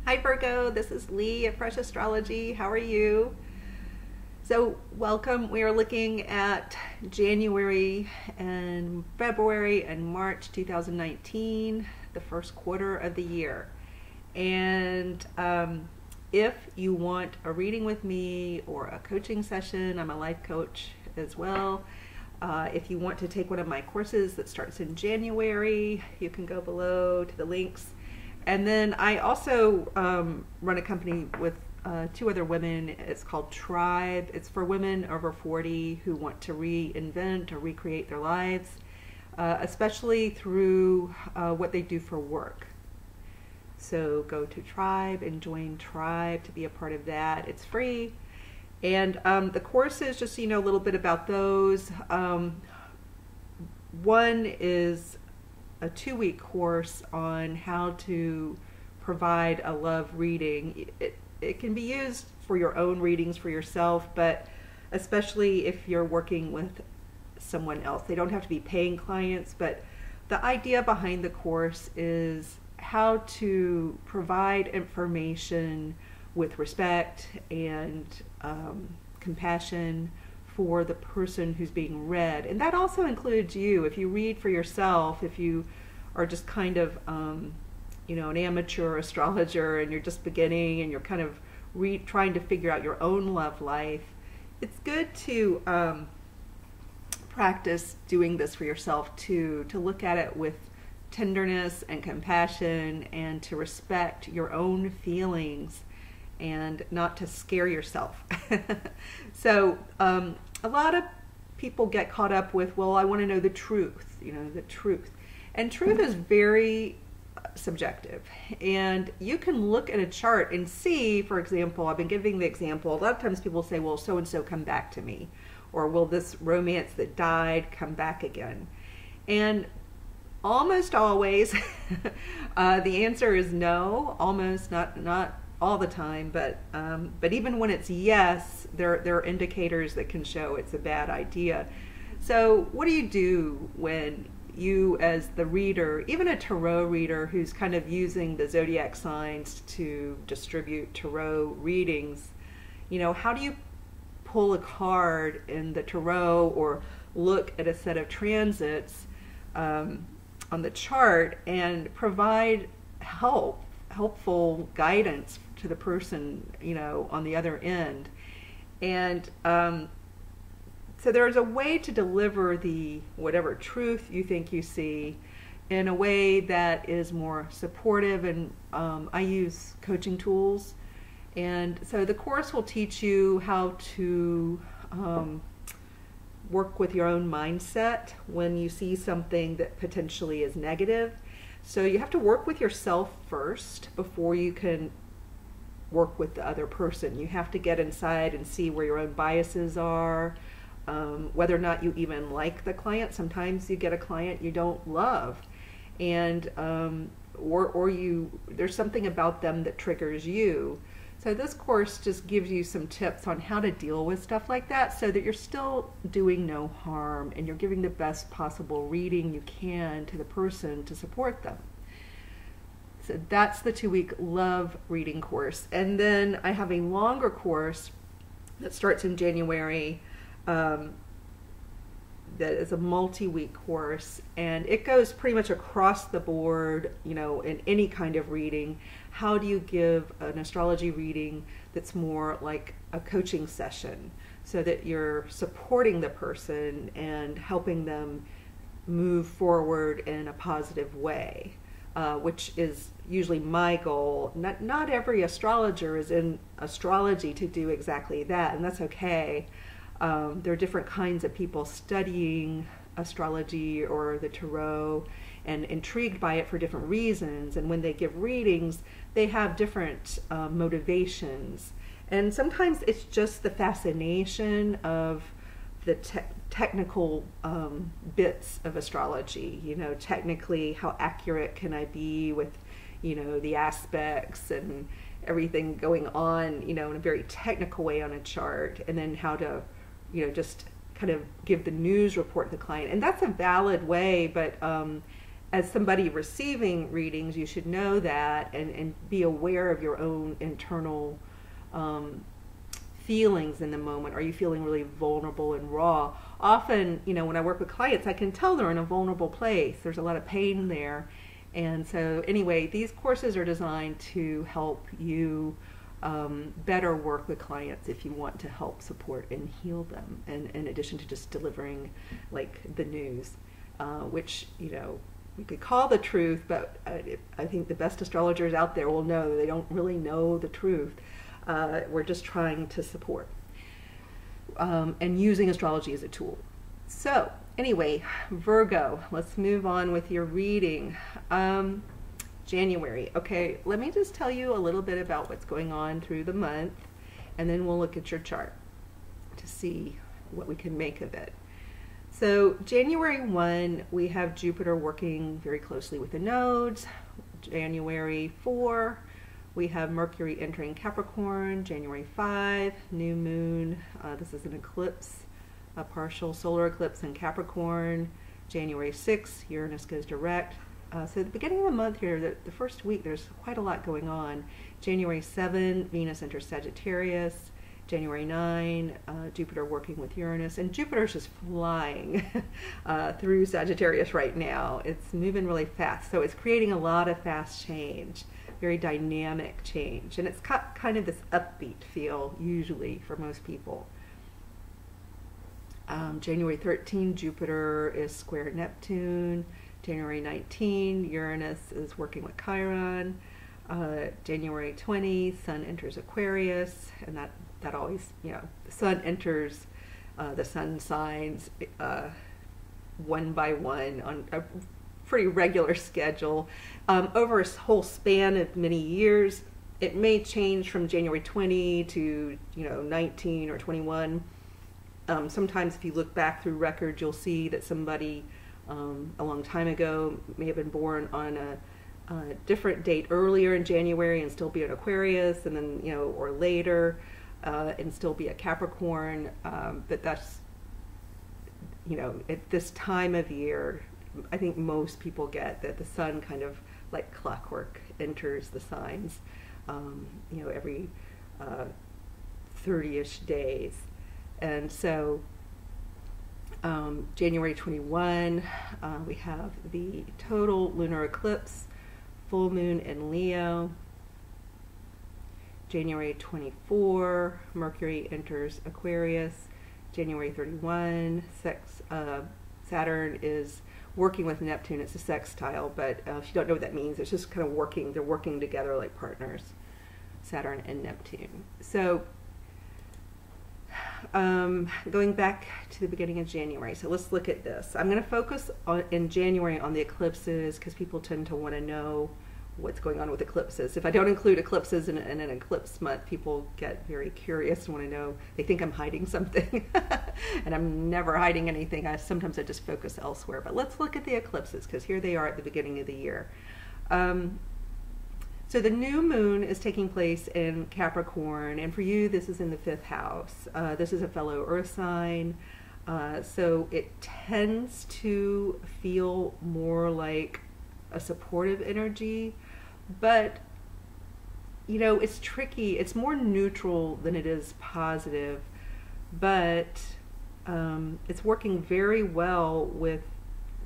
Hi Virgo, this is Lee at Fresh Astrology. How are you? So welcome. We are looking at January and February and March 2019, the first quarter of the year. And if you want a reading with me or a coaching session, I'm a life coach as well. If you want to take one of my courses that starts in January, you can go below to the links. And then I also run a company with two other women. It's called Tribe. It's for women over 40 who want to reinvent or recreate their lives, especially through what they do for work. So go to Tribe and join Tribe to be a part of that. It's free. And the courses, just so you know a little bit about those. One is a 2-week course on how to provide a love reading. It can be used for your own readings for yourself, but especially if you're working with someone else. They don't have to be paying clients, but the idea behind the course is how to provide information with respect and compassion for the person who's being read. And that also includes you. If you read for yourself, if you are just kind of, an amateur astrologer and you're just beginning and you're kind of trying to figure out your own love life, it's good to practice doing this for yourself too, to look at it with tenderness and compassion and to respect your own feelings and not to scare yourself. So a lot of people get caught up with, well, I want to know the truth, the truth. And truth is very subjective. And you can look at a chart and see, for example, I've been giving the example, a lot of times people say, well, so-and-so come back to me, or will this romance that died come back again? And almost always the answer is no, almost, not all the time, but even when it's yes, there are indicators that can show it's a bad idea. So what do you do when you, as the reader, even a tarot reader who's kind of using the zodiac signs to distribute tarot readings, how do you pull a card in the tarot or look at a set of transits on the chart and provide helpful guidance to the person, on the other end? And so there's a way to deliver the whatever truth you think you see in a way that is more supportive. And I use coaching tools. And so the course will teach you how to work with your own mindset when you see something that potentially is negative. So you have to work with yourself first before you can work with the other person. You have to get inside and see where your own biases are, whether or not you even like the client. Sometimes you get a client you don't love, and or there's something about them that triggers you. So this course just gives you some tips on how to deal with stuff like that so that you're still doing no harm and you're giving the best possible reading you can to the person to support them. So that's the 2-week love reading course. And then I have a longer course that starts in January that is a multi-week course, and it goes pretty much across the board, in any kind of reading. How do you give an astrology reading that's more like a coaching session so that you're supporting the person and helping them move forward in a positive way, which is usually my goal. Not every astrologer is in astrology to do exactly that, and that's okay. There are different kinds of people studying astrology or the tarot and intrigued by it for different reasons. And when they give readings, they have different motivations. And sometimes it's just the fascination of the technical bits of astrology. Technically, how accurate can I be with, the aspects and everything going on, in a very technical way on a chart, and then how to just kind of give the news report to the client. And that's a valid way, but as somebody receiving readings, you should know that and be aware of your own internal feelings in the moment. Are you feeling really vulnerable and raw? Often, when I work with clients, I can tell they're in a vulnerable place. There's a lot of pain there. And so anyway, these courses are designed to help you better work with clients if you want to help support and heal them, and in addition to just delivering like the news, which we could call the truth, but I think the best astrologers out there will know they don't really know the truth. We're just trying to support and using astrology as a tool. So anyway, Virgo, let's move on with your reading. January. Okay, let me just tell you a little bit about what's going on through the month, and then we'll look at your chart to see what we can make of it. So January 1, we have Jupiter working very closely with the nodes. January 4, we have Mercury entering Capricorn. January 5, new moon. This is an eclipse, a partial solar eclipse in Capricorn. January 6, Uranus goes direct. So at the beginning of the month here, the first week, there's quite a lot going on. January 7, Venus enters Sagittarius. January 9, Jupiter working with Uranus. And Jupiter's just flying through Sagittarius right now. It's moving really fast. So it's creating a lot of fast change, very dynamic change. And it's got kind of this upbeat feel, usually, for most people. January 13, Jupiter is square Neptune. January 19, Uranus is working with Chiron. January 20, Sun enters Aquarius, and that always, the Sun enters the Sun signs one by one on a pretty regular schedule. Over a whole span of many years, it may change from January 20 to 19 or 21. Sometimes if you look back through records, you'll see that somebody a long time ago may have been born on a different date earlier in January and still be an Aquarius, and then or later and still be a Capricorn. But that's at this time of year, I think most people get that the Sun kind of like clockwork enters the signs every 30-ish days. And so January 21, we have the total lunar eclipse, full moon in Leo. January 24, Mercury enters Aquarius. January 31, Saturn is working with Neptune. It's a sextile, but if you don't know what that means, it's just kind of working. They're working together like partners, Saturn and Neptune. So going back to the beginning of January, so let's look at this. I'm going to focus in January on the eclipses because people tend to want to know what's going on with eclipses. If I don't include eclipses in an eclipse month, people get very curious and want to know. They think I'm hiding something, and I'm never hiding anything. Sometimes I just focus elsewhere. But let's look at the eclipses because here they are at the beginning of the year. So the new moon is taking place in Capricorn, and for you, this is in the 5th house. This is a fellow earth sign, so it tends to feel more like a supportive energy, but it's tricky. It's more neutral than it is positive, but it's working very well with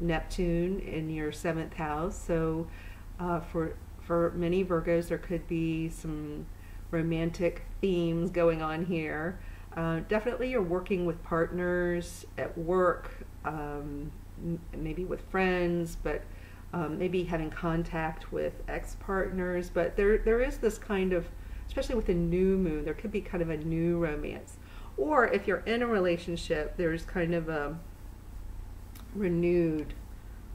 Neptune in your 7th house. So for many Virgos, there could be some romantic themes going on here. Definitely you're working with partners at work, maybe with friends, but maybe having contact with ex-partners. But there is this kind of, especially with a new moon, there could be kind of a new romance. Or if you're in a relationship, there's kind of a renewed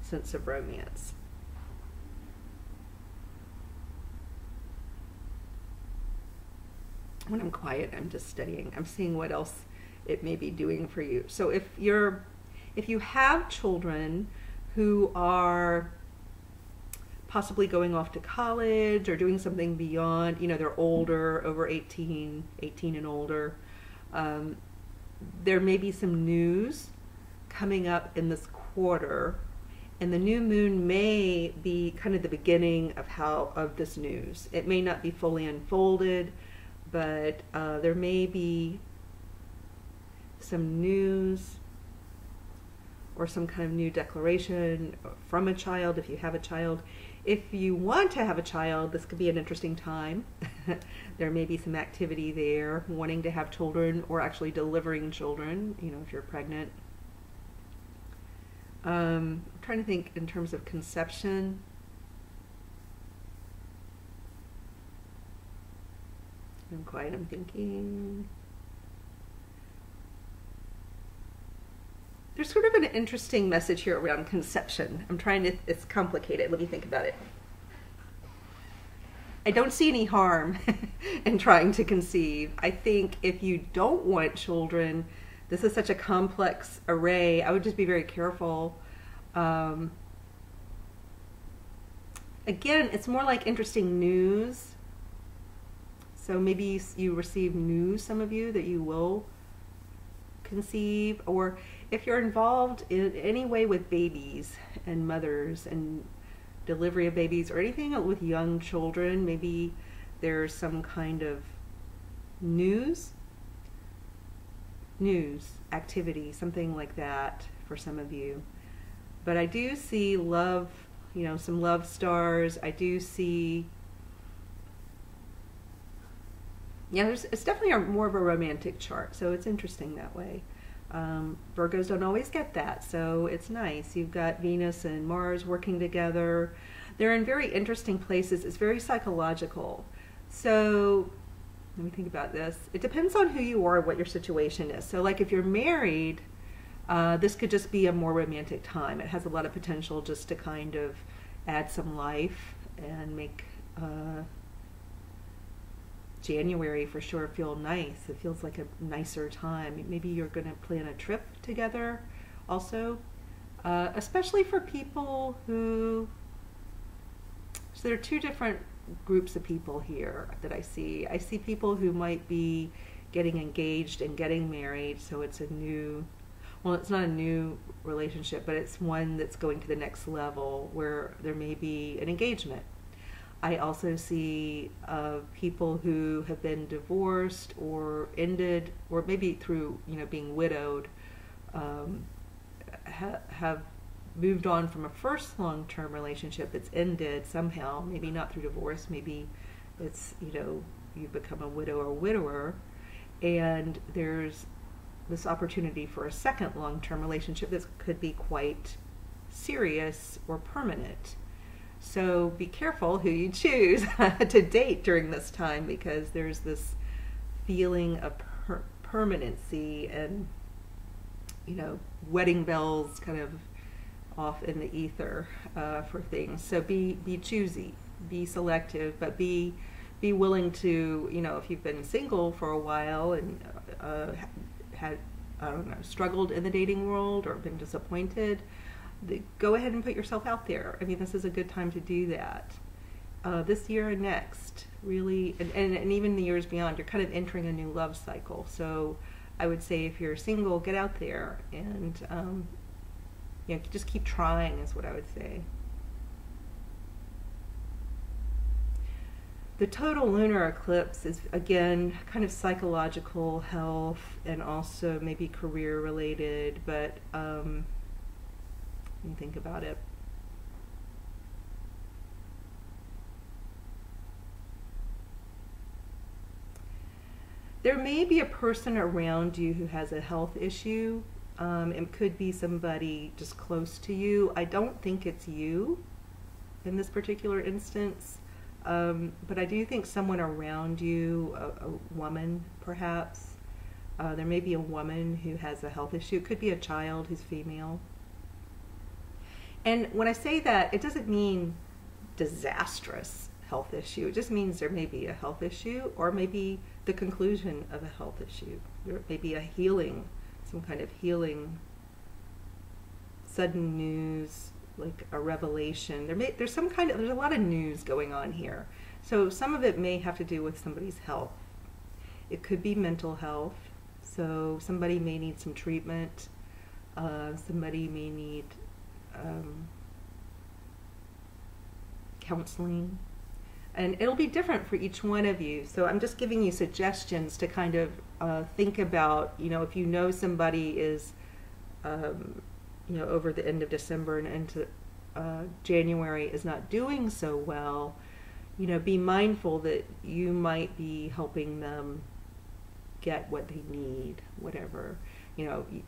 sense of romance. When I'm quiet, I'm just studying. I'm seeing what else it may be doing for you. So if you have children who are possibly going off to college or doing something beyond, they're older, over 18 and older, there may be some news coming up in this quarter, And the new moon may be kind of the beginning of this news. It may not be fully unfolded, but there may be some news or some kind of new declaration from a child if you have a child. If you want to have a child, this could be an interesting time. There may be some activity there, wanting to have children or actually delivering children, if you're pregnant. I'm trying to think in terms of conception. I'm quiet, I'm thinking. There's sort of an interesting message here around conception. It's complicated. Let me think about it. I don't see any harm in trying to conceive. I think if you don't want children, this is such a complex array. I would just be very careful. Again, it's more like interesting news. So maybe you receive news, some of you, that you will conceive, or if you're involved in any way with babies and mothers and delivery of babies or anything with young children, maybe there's some kind of news activity, something like that for some of you. But I do see love, some love stars. I do see, it's definitely more of a romantic chart, so it's interesting that way. Virgos don't always get that, so it's nice. You've got Venus and Mars working together. They're in very interesting places. It's very psychological. So let me think about this. It depends on who you are, what your situation is. So like if you're married, this could just be a more romantic time. It has a lot of potential just to kind of add some life and make January for sure feel nice. It feels like a nicer time. Maybe you're going to plan a trip together also, especially for people who, so there are two different groups of people here that I see. I see people who might be getting engaged and getting married, so it's a new, well, it's not a new relationship, but it's one that's going to the next level where there may be an engagement. I also see people who have been divorced or ended, or maybe through being widowed, have moved on from a first long-term relationship that's ended somehow. Maybe not through divorce. Maybe it's you've become a widow or widower, and there's this opportunity for a second long-term relationship that could be quite serious or permanent. So be careful who you choose to date during this time, because there's this feeling of permanency and, wedding bells kind of off in the ether for things. So be choosy, be selective, but be willing to, if you've been single for a while and had, struggled in the dating world or been disappointed, go ahead and put yourself out there. I mean, this is a good time to do that. This year and next, really, and even the years beyond, you're kind of entering a new love cycle. So I would say if you're single, get out there and just keep trying is what I would say. The total lunar eclipse is, again, kind of psychological health and also maybe career related, but think about it. There may be a person around you who has a health issue. It could be somebody just close to you. I don't think it's you in this particular instance, but I do think someone around you, a woman perhaps. There may be a woman who has a health issue. It could be a child who's female. And when I say that, it doesn't mean disastrous health issue. It just means there may be a health issue, or maybe the conclusion of a health issue. There may be a healing, some kind of healing, sudden news, like a revelation. There's a lot of news going on here. So some of it may have to do with somebody's health. It could be mental health. So somebody may need some treatment. Somebody may need counseling. And it'll be different for each one of you. So I'm just giving you suggestions to kind of think about, if you know somebody is, over the end of December and into January is not doing so well, be mindful that you might be helping them get what they need, whatever.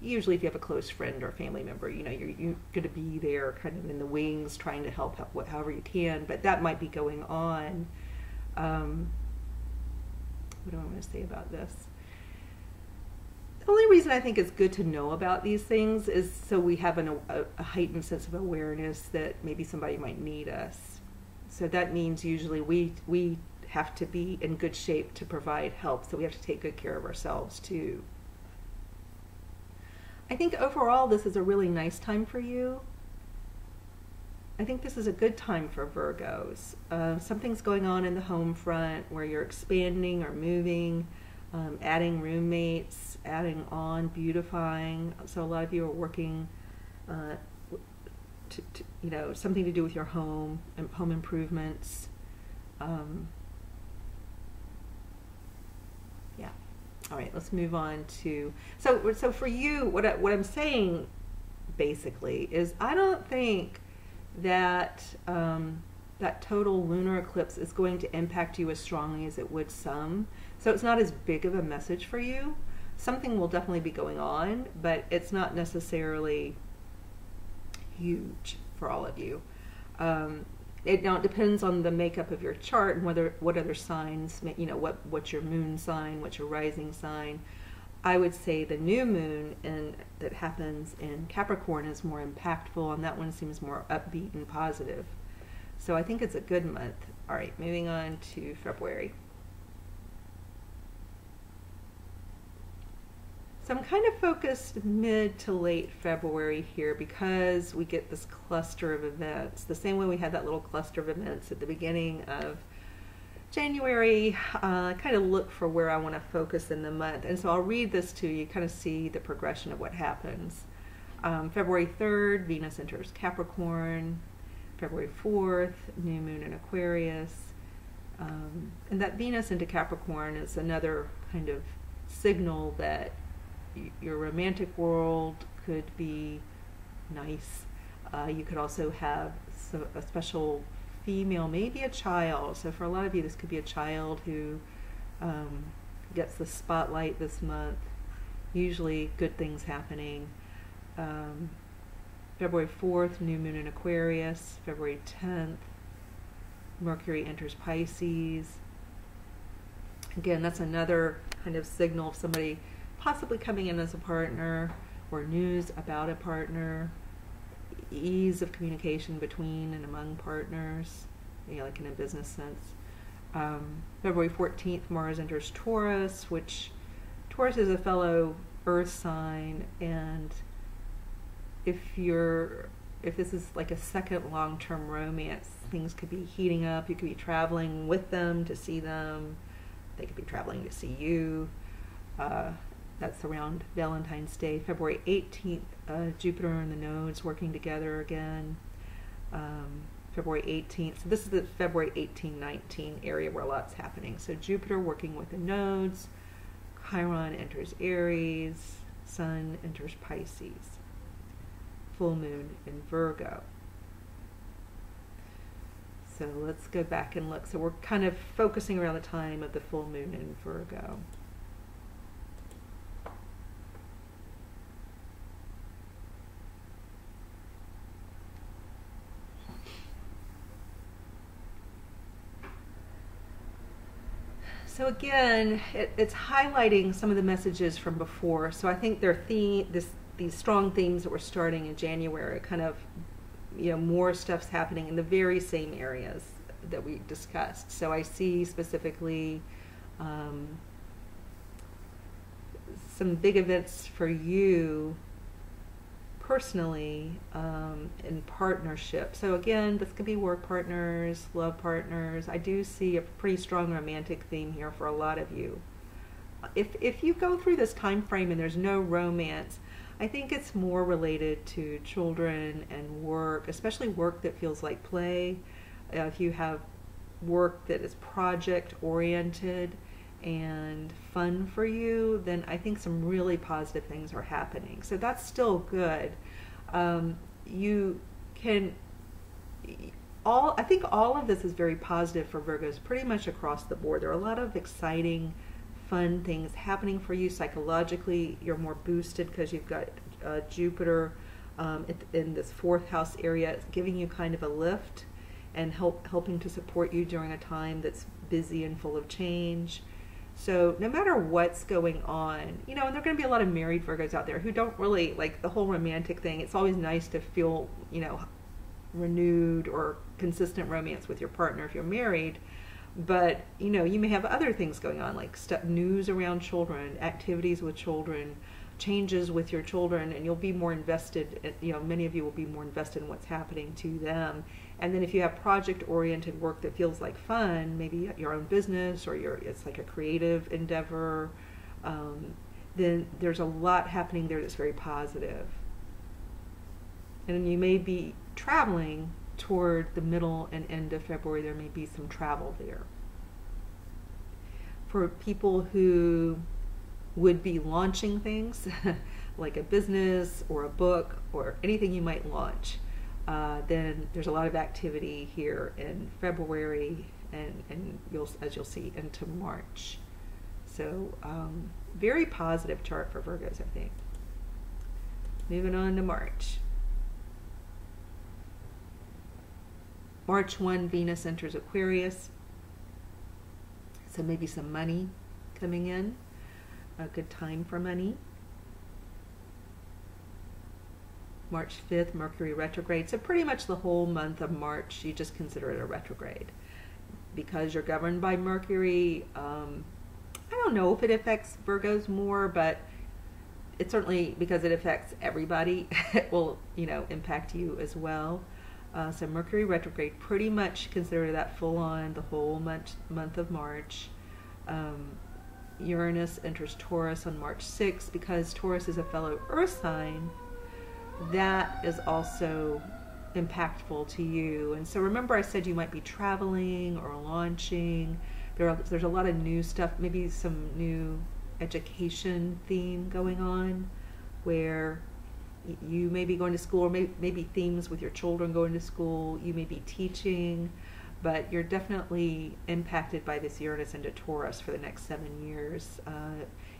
Usually if you have a close friend or family member, you're going to be there kind of in the wings trying to help however you can, but that might be going on. What do I want to say about this? The only reason I think it's good to know about these things is so we have a heightened sense of awareness that maybe somebody might need us. So that means usually we have to be in good shape to provide help, so we have to take good care of ourselves too. I think overall this is a really nice time for you. I think this is a good time for Virgos. Something's going on in the home front where you're expanding or moving, adding roommates, adding on, beautifying. So a lot of you are working something to do with your home and home improvements. All right, let's move on to, so for you, what I'm saying basically is I don't think that that total lunar eclipse is going to impact you as strongly as it would some. So it's not as big of a message for you. Something will definitely be going on, but it's not necessarily huge for all of you. It depends on the makeup of your chart and what other signs, what's your moon sign, what's your rising sign. I would say the new moon that happens in Capricorn is more impactful, and that one seems more upbeat and positive. So I think it's a good month. All right, moving on to February. So I'm kind of focused mid to late February here because we get this cluster of events. The same way we had that little cluster of events at the beginning of January, I kind of look for where I want to focus in the month. And so I'll read this to you, kind of see the progression of what happens. February 3rd, Venus enters Capricorn. February 4th, new moon in Aquarius. And that Venus into Capricorn is another kind of signal that your romantic world could be nice. You could also have a special female, maybe a child. So for a lot of you, this could be a child who gets the spotlight this month. Usually good things happening. February 4th, new moon in Aquarius. February 10th, Mercury enters Pisces. Again, that's another kind of signal of somebody possibly coming in as a partner, or news about a partner, ease of communication between and among partners, like in a business sense. February 14th, Mars enters Taurus, which Taurus is a fellow earth sign, and if this is like a second long-term romance, things could be heating up. You could be traveling with them to see them. They could be traveling to see you. That's around Valentine's Day. February 18th, Jupiter and the nodes working together again. February 18th, so this is the February 18-19 area where a lot's happening. So Jupiter working with the nodes, Chiron enters Aries, Sun enters Pisces, full moon in Virgo. So let's go back and look. So we're kind of focusing around the time of the full moon in Virgo. So again, it's highlighting some of the messages from before. So I think these strong themes that we're starting in January, kind of, more stuff's happening in the very same areas that we discussed. So I see specifically some big events for you personally in partnership. So again, this could be work partners, love partners. I do see a pretty strong romantic theme here for a lot of you. If you go through this time frame and there's no romance, I think it's more related to children and work, especially work that feels like play. If you have work that is project oriented and fun for you, then I think some really positive things are happening. So that's still good. You can I think all of this is very positive for Virgos pretty much across the board. There are a lot of exciting, fun things happening for you psychologically. You're more boosted because you've got Jupiter in this fourth house area. It's giving you kind of a lift and helping to support you during a time that's busy and full of change. So no matter what's going on, and there are going to be a lot of married Virgos out there who don't really like the whole romantic thing. It's always nice to feel, renewed or consistent romance with your partner if you're married. But, you may have other things going on, like news around children, activities with children, changes with your children, and you'll be more invested, many of you will be more invested in what's happening to them. And then if you have project-oriented work that feels like fun, maybe your own business or it's like a creative endeavor, then there's a lot happening there that's very positive. And you may be traveling toward the middle and end of February. There may be some travel there. For people who would be launching things, like a business or a book or anything you might launch, then there's a lot of activity here in February and as you'll see, into March. So very positive chart for Virgos, I think. Moving on to March. March 1, Venus enters Aquarius. So maybe some money coming in. A good time for money. March 5th, Mercury retrograde. So pretty much the whole month of March, you just consider it a retrograde. Because you're governed by Mercury, I don't know if it affects Virgos more, but it certainly, because it affects everybody, it will, impact you as well. So Mercury retrograde, pretty much consider that full on the whole month of March. Uranus enters Taurus on March 6th, because Taurus is a fellow Earth sign. That is also impactful to you. And so remember I said you might be traveling or launching. There's a lot of new stuff, maybe some new education theme going on where you may be going to school, or maybe themes with your children going to school. You may be teaching, but you're definitely impacted by this Uranus into Taurus for the next 7 years.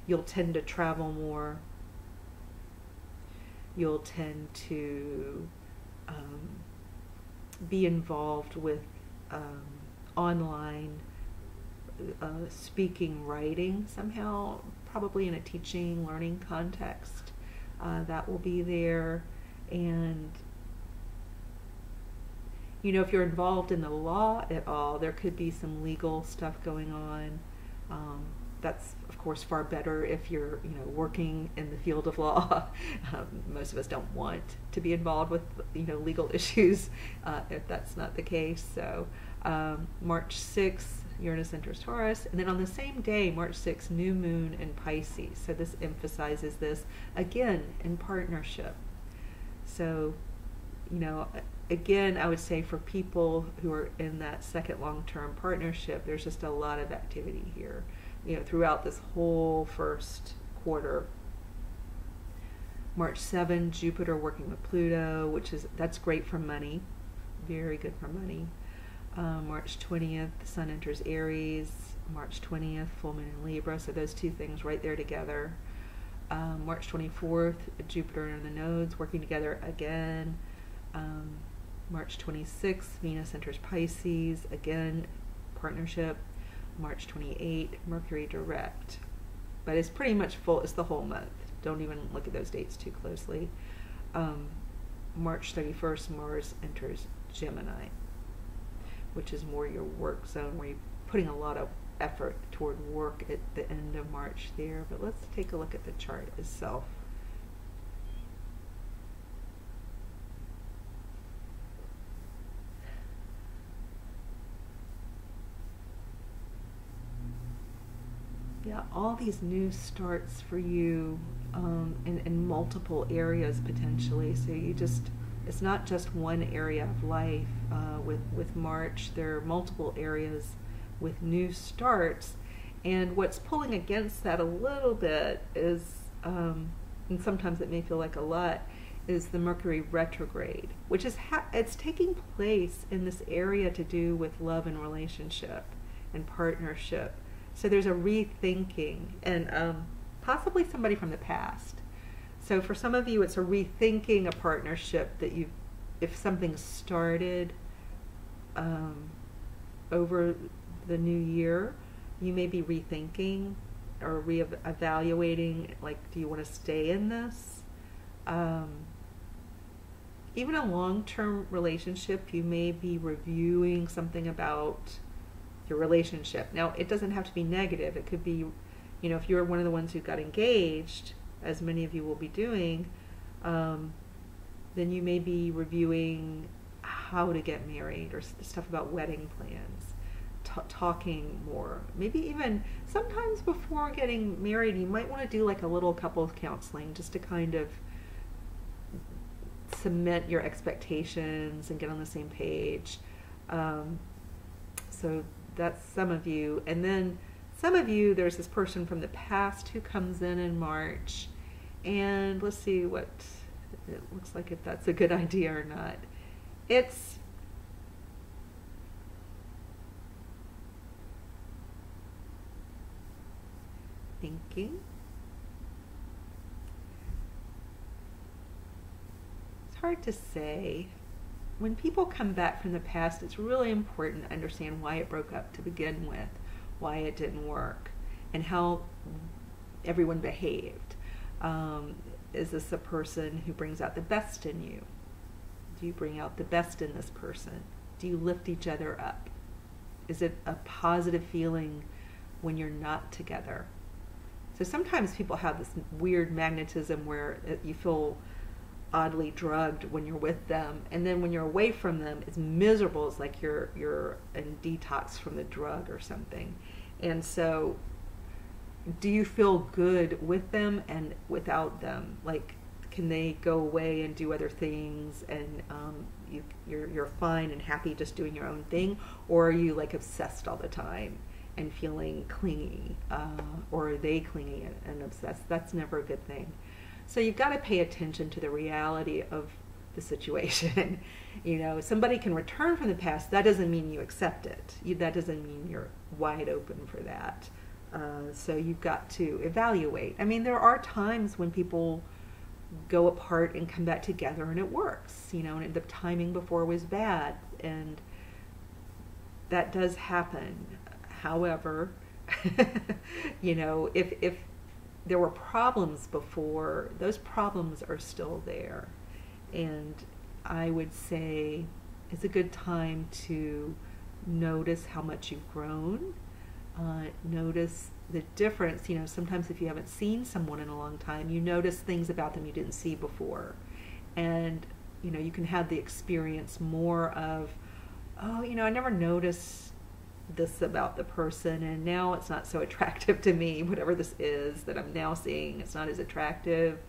You'll tend to travel more. You'll tend to be involved with online speaking, writing somehow, probably in a teaching, learning context. That will be there. And if you're involved in the law at all, there could be some legal stuff going on. That's, of course, far better if you're, working in the field of law. Most of us don't want to be involved with, legal issues if that's not the case. So March 6th, Uranus enters Taurus, and then on the same day, March 6th, new moon in Pisces. So this emphasizes this, again, in partnership. So, again, I would say for people who are in that second long-term partnership, there's just a lot of activity here, throughout this whole first quarter. March 7th, Jupiter working with Pluto, that's great for money, very good for money. March 20th, the Sun enters Aries. March 20th, full moon in Libra. So those two things right there together. March 24th, Jupiter and the nodes working together again. March 26th, Venus enters Pisces. Again, partnership. March 28th, Mercury direct. But it's pretty much full. It's the whole month. Don't even look at those dates too closely. March 31st, Mars enters Gemini, which is more your work zone, where you're putting a lot of effort toward work at the end of March there. But let's take a look at the chart itself. Yeah, all these new starts for you in multiple areas potentially. So you just It's not just one area of life. With March, there are multiple areas with new starts. And what's pulling against that a little bit is, and sometimes it may feel like a lot, is the Mercury retrograde, which is it's taking place in this area to do with love and relationship and partnership. So there's a rethinking, and possibly somebody from the past. So for some of you, it's a rethinking a partnership that if something started over the new year, you may be rethinking or reevaluating, like, do you want to stay in this? Even a long-term relationship, you may be reviewing something about your relationship. Now, it doesn't have to be negative. It could be, if you're one of the ones who got engaged, as many of you will be doing, then you may be reviewing how to get married or stuff about wedding plans, talking more. Maybe even sometimes before getting married, you might want to do like a little couples counseling just to kind of cement your expectations and get on the same page. So that's some of you. And then some of you, there's this person from the past who comes in March. And let's see what it looks like, if that's a good idea or not. It's thinking. It's hard to say. When people come back from the past, it's really important to understand why it broke up to begin with, why it didn't work, and how everyone behaved. Is this a person who brings out the best in you? Do you bring out the best in this person? Do you lift each other up? Is it a positive feeling when you're not together? So sometimes people have this weird magnetism where you feel oddly drugged when you're with them, and then when you're away from them, it's miserable. It's like you're in detox from the drug or something. And so, do you feel good with them and without them? Like, can they go away and do other things, and you're fine and happy just doing your own thing, or are you like obsessed all the time and feeling clingy, or are they clingy and obsessed? That's never a good thing. So you've got to pay attention to the reality of the situation. Somebody can return from the past. That doesn't mean you accept it. That doesn't mean you're wide open for that. So you've got to evaluate. I mean, there are times when people go apart and come back together and it works, and the timing before was bad, and that does happen. However, if there were problems before, those problems are still there. And I would say it's a good time to notice how much you've grown. Notice the difference. Sometimes if you haven't seen someone in a long time, you notice things about them you didn't see before. And, you can have the experience more of, oh, I never noticed this about the person, and now it's not so attractive to me. Whatever this is that I'm now seeing, it's not as attractive.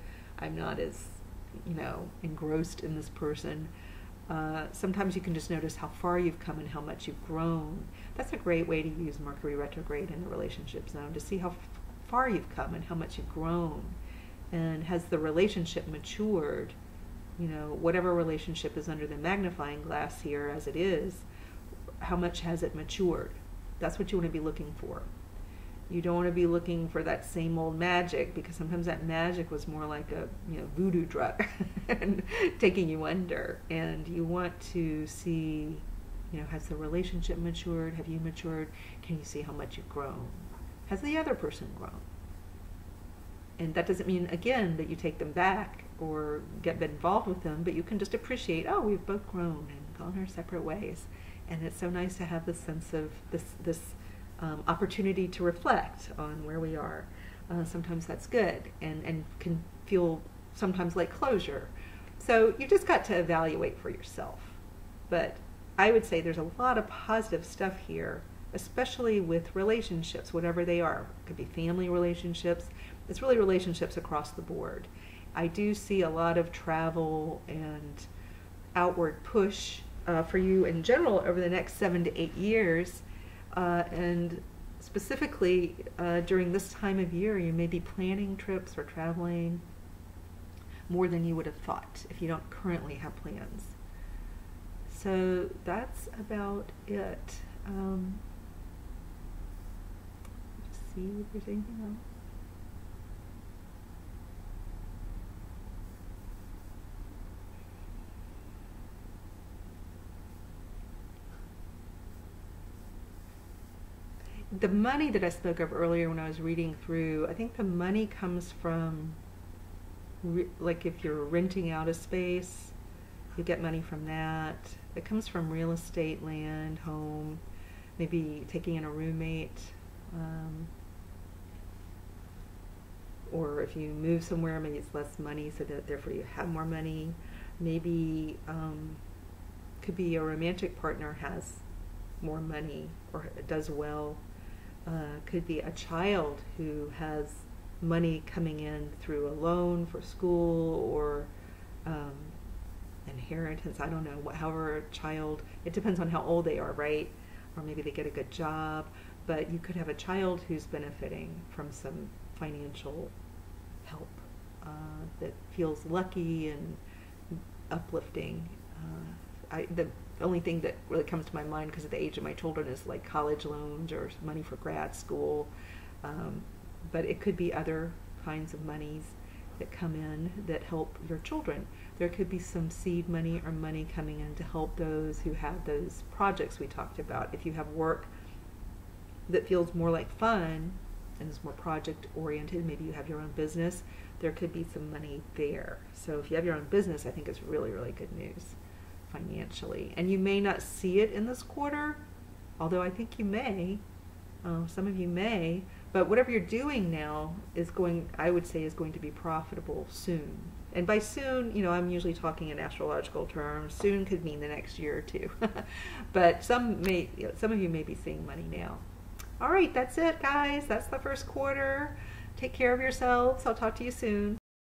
I'm not as, engrossed in this person. Sometimes you can just notice how far you've come and how much you've grown. That's a great way to use Mercury retrograde in the relationship zone, to see how far you've come and how much you've grown. And has the relationship matured? Whatever relationship is under the magnifying glass here, as it is, how much has it matured? That's what you want to be looking for. You don't want to be looking for that same old magic, because sometimes that magic was more like a voodoo drug and taking you under. And you want to see, has the relationship matured? Have you matured? Can you see how much you've grown? Has the other person grown? And that doesn't mean, again, that you take them back or get involved with them, but you can just appreciate, oh, we've both grown and gone our separate ways. And it's so nice to have this sense of this opportunity to reflect on where we are. Sometimes that's good and can feel sometimes like closure. So you just got to evaluate for yourself. But I would say there's a lot of positive stuff here, especially with relationships, whatever they are. It could be family relationships. It's really relationships across the board. I do see a lot of travel and outward push for you in general over the next 7 to 8 years. And specifically during this time of year, you may be planning trips or traveling more than you would have thought if you don't currently have plans. So that's about it. Let's see if there's anything else. The money that I spoke of earlier when I was reading through, I think the money comes from, like if you're renting out a space, you get money from that. It comes from real estate, land, home, maybe taking in a roommate, or if you move somewhere, maybe it's less money, so that therefore you have more money. Maybe could be a romantic partner has more money or does well. Could be a child who has money coming in through a loan for school or inheritance. I don't know, however a child, it depends on how old they are, right? Or maybe they get a good job, but you could have a child who's benefiting from some financial help that feels lucky and uplifting. The only thing that really comes to my mind because of the age of my children is like college loans or money for grad school, but it could be other kinds of monies that come in that help your children. There could be some seed money or money coming in to help those who have those projects we talked about. If you have work that feels more like fun and is more project oriented, maybe you have your own business, there could be some money there. So if you have your own business, I think it's really, really good news financially. And you may not see it in this quarter, although I think you may. Some of you may, but whatever you're doing now is going, I would say, is going to be profitable soon. And by soon, you know, I'm usually talking in astrological terms. Soon could mean the next year or two. But some of you may be seeing money now. All right, that's it, guys. That's the first quarter. Take care of yourselves. I'll talk to you soon.